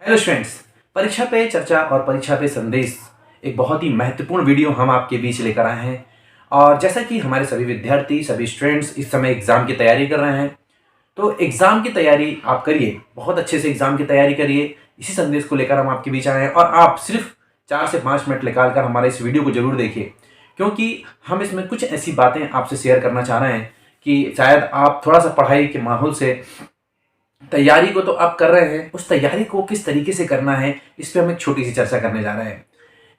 Hello students. परीक्षा पे चर्चा और परीक्षा पे संदेश एक बहुत ही महत्वपूर्ण वीडियो हम आपके बीच लेकर आए हैं। और जैसा कि हमारे सभी विद्यार्थी सभी स्टूडेंट्स इस समय एग्ज़ाम की तैयारी कर रहे हैं, तो एग्ज़ाम की तैयारी आप करिए, बहुत अच्छे से एग्ज़ाम की तैयारी करिए। इसी संदेश को लेकर हम आपके बीच आए हैं और आप सिर्फ 4 से 5 मिनट निकाल कर हमारे इस वीडियो को ज़रूर देखिए, क्योंकि हम इसमें कुछ ऐसी बातें आपसे शेयर करना चाह रहे हैं कि शायद आप थोड़ा सा पढ़ाई के माहौल से तैयारी को तो आप कर रहे हैं, उस तैयारी को किस तरीके से करना है इस पे हम एक छोटी सी चर्चा करने जा रहे हैं।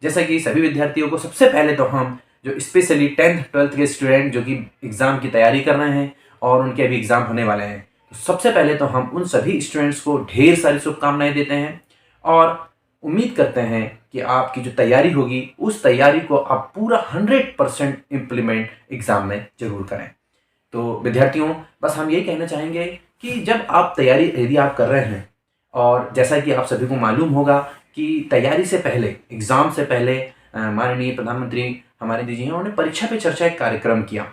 जैसा कि सभी विद्यार्थियों को सबसे पहले तो हम जो स्पेशली 10th 12th के स्टूडेंट जो कि एग्ज़ाम की तैयारी कर रहे हैं और उनके अभी एग्ज़ाम होने वाले हैं, तो सबसे पहले तो हम उन सभी स्टूडेंट्स को ढेर सारी शुभकामनाएं देते हैं और उम्मीद करते हैं कि आपकी जो तैयारी होगी उस तैयारी को आप पूरा 100% इम्प्लीमेंट एग्ज़ाम में ज़रूर करें। तो विद्यार्थियों, बस हम यही कहना चाहेंगे कि जब आप तैयारी यदि आप कर रहे हैं, और जैसा कि आप सभी को मालूम होगा कि तैयारी से पहले, एग्ज़ाम से पहले माननीय प्रधानमंत्री हमारे जी हैं, उन्होंने परीक्षा पे चर्चा एक कार्यक्रम किया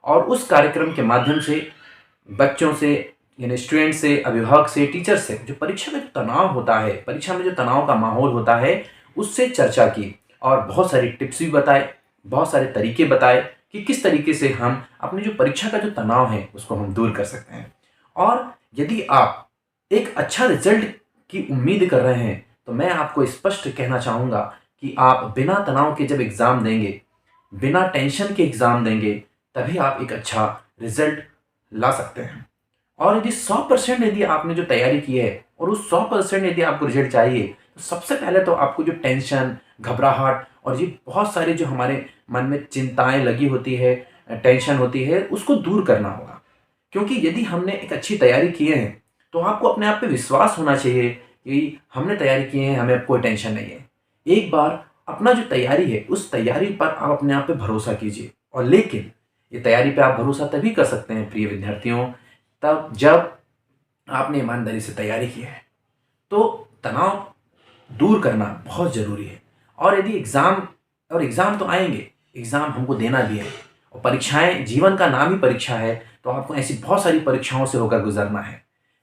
और उस कार्यक्रम के माध्यम से बच्चों से, यानी स्टूडेंट से, अभिभावक से, टीचर से जो परीक्षा में तनाव होता है, परीक्षा में जो तनाव का माहौल होता है, उससे चर्चा की और बहुत सारी टिप्स भी बताए, बहुत सारे तरीके बताए कि किस तरीके से हम अपनी जो परीक्षा का जो तनाव है उसको हम दूर कर सकते हैं। और यदि आप एक अच्छा रिजल्ट की उम्मीद कर रहे हैं, तो मैं आपको स्पष्ट कहना चाहूँगा कि आप बिना तनाव के जब एग्ज़ाम देंगे, बिना टेंशन के एग्ज़ाम देंगे, तभी आप एक अच्छा रिजल्ट ला सकते हैं। और यदि 100% यदि आपने जो तैयारी की है और उस 100% यदि आपको रिजल्ट चाहिए, तो सबसे पहले तो आपको जो टेंशन, घबराहट और ये बहुत सारी जो हमारे मन में चिंताएं लगी होती है, टेंशन होती है, उसको दूर करना होगा। क्योंकि यदि हमने एक अच्छी तैयारी की है, तो आपको अपने आप पे विश्वास होना चाहिए कि हमने तैयारी की है, हमें अब कोई टेंशन नहीं है। एक बार अपना जो तैयारी है, उस तैयारी पर आप अपने आप पे भरोसा कीजिए। और लेकिन ये तैयारी पे आप भरोसा तभी कर सकते हैं प्रिय विद्यार्थियों, तब जब आपने ईमानदारी से तैयारी की है। तो तनाव दूर करना बहुत ज़रूरी है। और यदि एग्ज़ाम तो आएँगे, एग्ज़ाम हमको देना भी है और परीक्षाएँ, जीवन का नाम ही परीक्षा है, तो आपको ऐसी बहुत सारी परीक्षाओं से होकर गुज़रना है।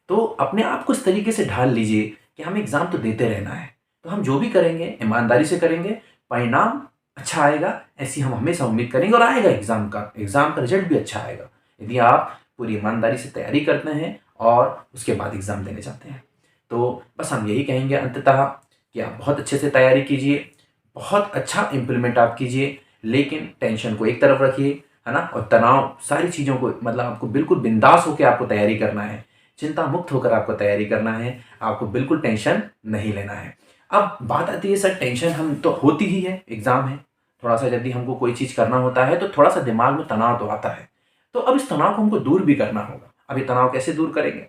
तो अपने आप को इस तरीके से ढाल लीजिए कि हमें एग्ज़ाम तो देते रहना है। तो हम जो भी करेंगे ईमानदारी से करेंगे, परिणाम अच्छा आएगा, ऐसी हम हमेशा उम्मीद करेंगे और आएगा एग्ज़ाम का रिज़ल्ट भी अच्छा आएगा। यदि आप पूरी ईमानदारी से तैयारी करते हैं और उसके बाद एग्ज़ाम देने जाते हैं। तो बस हम यही कहेंगे अंततः कि आप बहुत अच्छे से तैयारी कीजिए, बहुत अच्छा इम्प्लीमेंट आप कीजिए, लेकिन टेंशन को एक तरफ रखिए, है ना? और तनाव, सारी चीज़ों को, मतलब आपको बिल्कुल बिंदास होकर आपको तैयारी करना है, चिंता मुक्त होकर आपको तैयारी करना है, आपको बिल्कुल टेंशन नहीं लेना है। अब बात आती है सर, टेंशन हम तो होती ही है, एग्ज़ाम है, थोड़ा-सा यदि हमको कोई चीज़ करना होता है तो थोड़ा-सा दिमाग में तनाव तो आता है। तो अब इस तनाव को हमको दूर भी करना होगा। अब ये तनाव कैसे दूर करेंगे?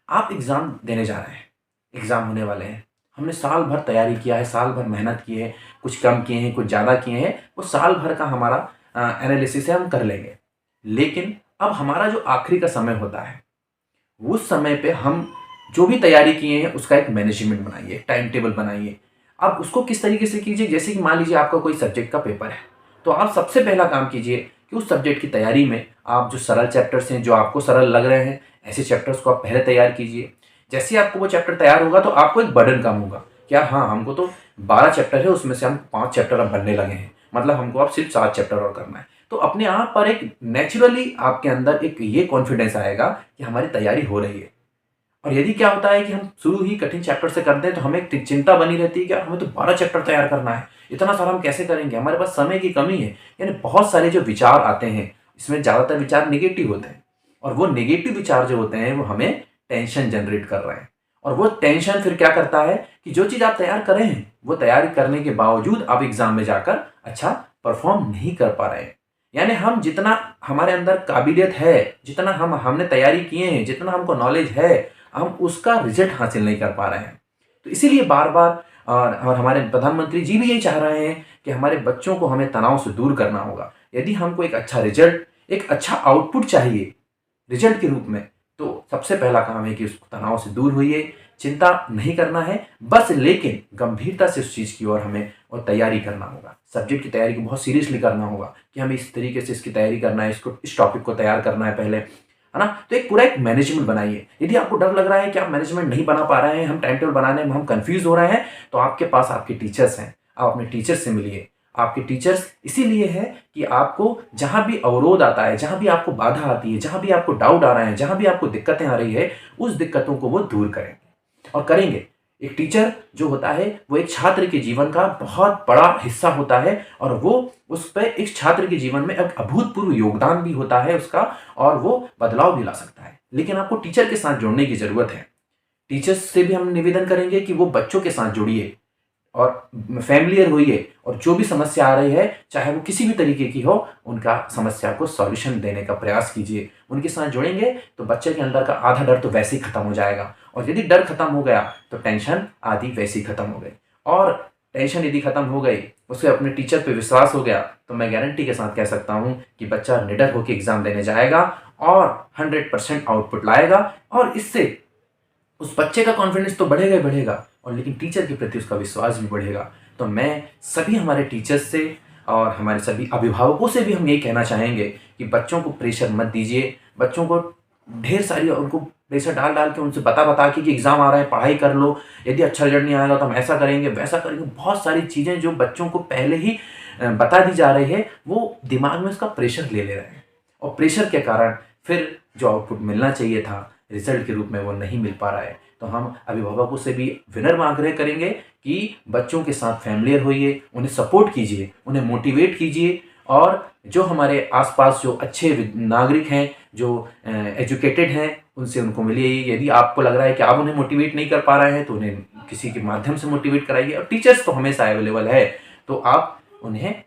आप एग्ज़ाम देने जा रहे हैं, एग्ज़ाम होने वाले हैं। हमने साल भर तैयारी किया है, साल भर मेहनत की है, कुछ कम किए हैं, कुछ ज़्यादा किए हैं, वो साल भर का हमारा एनालिसिस है, हम कर लेंगे। लेकिन अब हमारा जो आखिरी का समय होता है, उस समय पे हम जो भी तैयारी किए हैं उसका एक मैनेजमेंट बनाइए, टाइम टेबल बनाइए। अब उसको किस तरीके से कीजिए, जैसे कि मान लीजिए आपका कोई सब्जेक्ट का पेपर है, तो आप सबसे पहला काम कीजिए कि उस सब्जेक्ट की तैयारी में आप जो सरल चैप्टर्स हैं, जो आपको सरल लग रहे हैं, ऐसे चैप्टर्स को आप पहले तैयार कीजिए। जैसे ही आपको वो चैप्टर तैयार होगा तो आपको एक बर्डन कम होगा, क्या हाँ, हमको तो 12 चैप्टर है, उसमें से हम 5 चैप्टर अब बनने लगे हैं, मतलब हमको अब सिर्फ 7 चैप्टर और करना है। तो अपने आप पर एक नेचुरली आपके अंदर एक ये कॉन्फिडेंस आएगा कि हमारी तैयारी हो रही है। और यदि क्या होता है कि हम शुरू ही कठिन चैप्टर से करते हैं, तो हमें एक चिंता बनी रहती है कि यार हमें तो 12 चैप्टर तैयार करना है, इतना सारा हम कैसे करेंगे, हमारे पास समय की कमी है। यानी बहुत सारे जो विचार आते हैं, इसमें ज़्यादातर विचार नेगेटिव होते हैं और वो नेगेटिव विचार जो होते हैं वो हमें टेंशन जनरेट कर रहे हैं। और वो टेंशन फिर क्या करता है कि जो चीज़ आप तैयार कर रहे हैं, वो तैयारी करने के बावजूद आप एग्ज़ाम में जाकर अच्छा परफॉर्म नहीं कर पा रहे हैं। यानी हम जितना, हमारे अंदर काबिलियत है, जितना हमने तैयारी किए हैं, जितना हमको नॉलेज है, हम उसका रिजल्ट हासिल नहीं कर पा रहे हैं। तो इसीलिए बार-बार और हमारे प्रधानमंत्री जी भी यही चाह रहे हैं कि हमारे बच्चों को हमें तनाव से दूर करना होगा। यदि हमको एक अच्छा रिजल्ट, एक अच्छा आउटपुट चाहिए रिजल्ट के रूप में, तो सबसे पहला काम है कि उस तनाव से दूर होइए, चिंता नहीं करना है बस, लेकिन गंभीरता से उस चीज़ की ओर हमें और तैयारी करना होगा। सब्जेक्ट की तैयारी को बहुत सीरियसली करना होगा कि हमें इस तरीके से इसकी तैयारी करना है, इसको, इस टॉपिक को तैयार करना है पहले, है है ना। तो एक पूरा एक मैनेजमेंट बनाइए। यदि आपको डर लग रहा है कि आप मैनेजमेंट नहीं बना पा रहे हैं, हम टाइम टेबल बनाने में हम कंफ्यूज हो रहे हैं, तो आपके पास आपके टीचर्स हैं, आप अपने टीचर्स से मिलिए। आपके टीचर्स इसीलिए है कि आपको जहां भी अवरोध आता है, जहां भी आपको बाधा आती है, जहां भी आपको डाउट आ रहे हैं, जहां भी आपको दिक्कतें आ रही है, उस दिक्कतों को वो दूर करेंगे और करेंगे। एक टीचर जो होता है वो एक छात्र के जीवन का बहुत बड़ा हिस्सा होता है और वो उस पर एक छात्र के जीवन में एक अभूतपूर्व योगदान भी होता है उसका, और वो बदलाव भी ला सकता है। लेकिन आपको टीचर के साथ जुड़ने की जरूरत है। टीचर्स से भी हम निवेदन करेंगे कि वो बच्चों के साथ जुड़िए और फैमिलियर होइए, और जो भी समस्या आ रही है चाहे वो किसी भी तरीके की हो, उनका समस्या को सॉल्यूशन देने का प्रयास कीजिए। उनके साथ जुड़ेंगे तो बच्चे के अंदर का आधा डर तो वैसे ही खत्म हो जाएगा, और यदि डर खत्म हो गया तो टेंशन आदि वैसे ही खत्म हो गई। और टेंशन यदि खत्म हो गई, उसे अपने टीचर पे विश्वास हो गया, तो मैं गारंटी के साथ कह सकता हूँ कि बच्चा निडर होकर एग्जाम देने जाएगा और 100% आउटपुट लाएगा, और इससे उस बच्चे का कॉन्फिडेंस तो बढ़ेगा ही बढ़ेगा, और लेकिन टीचर के प्रति उसका विश्वास भी बढ़ेगा। तो मैं सभी हमारे टीचर्स से और हमारे सभी अभिभावकों से भी हम यही कहना चाहेंगे कि बच्चों को प्रेशर मत दीजिए। बच्चों को ढेर सारी उनको प्रेशर डाल डाल के उनसे बता के कि एग्ज़ाम आ रहा है, पढ़ाई कर लो, यदि अच्छा रिजल्ट नहीं आएगा तो हम ऐसा करेंगे वैसा करेंगे। बहुत सारी चीज़ें जो बच्चों को पहले ही बता दी जा रही है, वो दिमाग में उसका प्रेशर ले रहे हैं, और प्रेशर के कारण फिर जो आउटपुट मिलना चाहिए था रिजल्ट के रूप में वो नहीं मिल पा रहा है। तो हम अभिभावकों से भी विनम्र आग्रह करेंगे कि बच्चों के साथ फैमिलियर होइए, उन्हें सपोर्ट कीजिए, उन्हें मोटिवेट कीजिए, और जो हमारे आसपास जो अच्छे नागरिक हैं, जो एजुकेटेड हैं, उनसे उनको मिलिए। यदि आपको लग रहा है कि आप उन्हें मोटिवेट नहीं कर पा रहे हैं तो उन्हें किसी के माध्यम से मोटिवेट कराइए, और टीचर्स तो हमेशा अवेलेबल है, तो आप उन्हें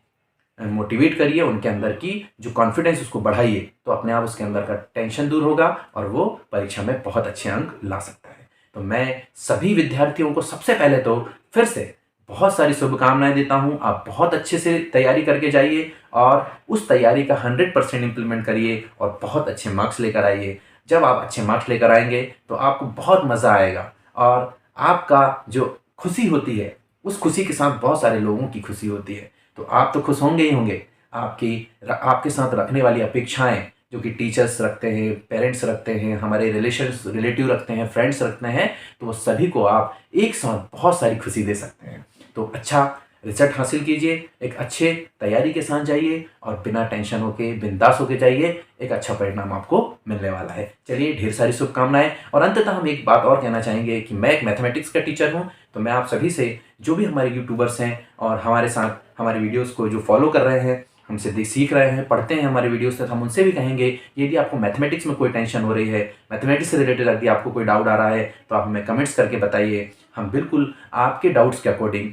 मोटिवेट करिए, उनके अंदर की जो कॉन्फिडेंस उसको बढ़ाइए, तो अपने आप उसके अंदर का टेंशन दूर होगा और वो परीक्षा में बहुत अच्छे अंक ला सकता है। तो मैं सभी विद्यार्थियों को सबसे पहले तो फिर से बहुत सारी शुभकामनाएं देता हूं। आप बहुत अच्छे से तैयारी करके जाइए और उस तैयारी का 100% इम्प्लीमेंट करिए और बहुत अच्छे मार्क्स लेकर आइए। जब आप अच्छे मार्क्स लेकर आएंगे तो आपको बहुत मज़ा आएगा, और आपका जो खुशी होती है उस खुशी के साथ बहुत सारे लोगों की खुशी होती है। तो आप तो खुश होंगे ही होंगे। आपके साथ रखने वाली अपेक्षाएं जो कि टीचर्स रखते हैं, पेरेंट्स रखते हैं, हमारे रिलेटिव रखते हैं, फ्रेंड्स रखते हैं, तो वो सभी को आप एक साथ बहुत सारी खुशी दे सकते हैं। तो अच्छा रिजल्ट हासिल कीजिए, एक अच्छे तैयारी के साथ जाइए और बिना टेंशन होके बिंदास होके जाइए, एक अच्छा परिणाम आपको मिलने वाला है। चलिए, ढेर सारी शुभकामनाएं। और अंततः हम एक बात और कहना चाहेंगे कि मैं एक मैथमेटिक्स का टीचर हूं, तो मैं आप सभी से, जो भी हमारे यूट्यूबर्स हैं और हमारे साथ हमारे वीडियोज़ को जो फॉलो कर रहे हैं, हमसे सीख रहे हैं, पढ़ते हैं हमारे वीडियोस से, हम उनसे भी कहेंगे यदि आपको मैथमेटिक्स में कोई टेंशन हो रही है, मैथमेटिक्स से रिलेटेड यदि आपको कोई डाउट आ रहा है, तो आप हमें कमेंट्स करके बताइए। हम बिल्कुल आपके डाउट्स के अकॉर्डिंग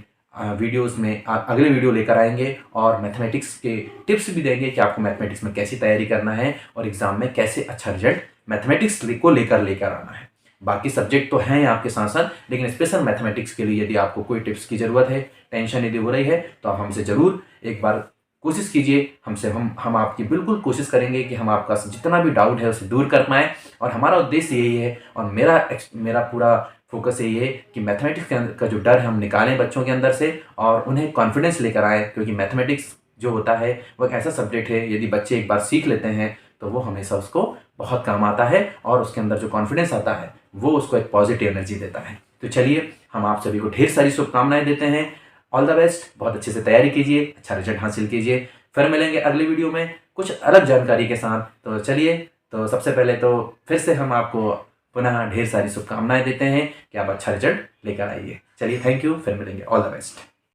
वीडियोस में आप अगले वीडियो लेकर आएंगे और मैथमेटिक्स के टिप्स भी देंगे कि आपको मैथमेटिक्स में कैसी तैयारी करना है और एग्जाम में कैसे अच्छा रिजल्ट मैथमेटिक्स को लेकर आना है। बाकी सब्जेक्ट तो हैं आपके साथ साथ, लेकिन स्पेशल मैथमेटिक्स के लिए यदि आपको कोई टिप्स की ज़रूरत है, टेंशन यदि हो रही है, तो आप हमसे ज़रूर एक बार कोशिश कीजिए। हम आपकी बिल्कुल कोशिश करेंगे कि हम आपका जितना भी डाउट है उसे दूर कर पाएँ, और हमारा उद्देश्य यही है और मेरा पूरा फोकस यही है कि मैथमेटिक्स का जो डर है हम निकालें बच्चों के अंदर से और उन्हें कॉन्फिडेंस लेकर आए, क्योंकि मैथमेटिक्स जो होता है वो एक ऐसा सब्जेक्ट है, यदि बच्चे एक बार सीख लेते हैं तो वो हमेशा उसको बहुत काम आता है, और उसके अंदर जो कॉन्फिडेंस आता है वो उसको एक पॉजिटिव एनर्जी देता है। तो चलिए, हम आप सभी को ढेर सारी शुभकामनाएं देते हैं। ऑल द बेस्ट, बहुत अच्छे से तैयारी कीजिए, अच्छा रिजल्ट हासिल कीजिए। फिर मिलेंगे अगली वीडियो में कुछ अलग जानकारी के साथ। तो चलिए, तो सबसे पहले तो फिर से हम आपको पुनः ढेर सारी शुभकामनाएं देते हैं कि आप अच्छा रिजल्ट लेकर आइए। चलिए, थैंक यू, फिर मिलेंगे। All the best.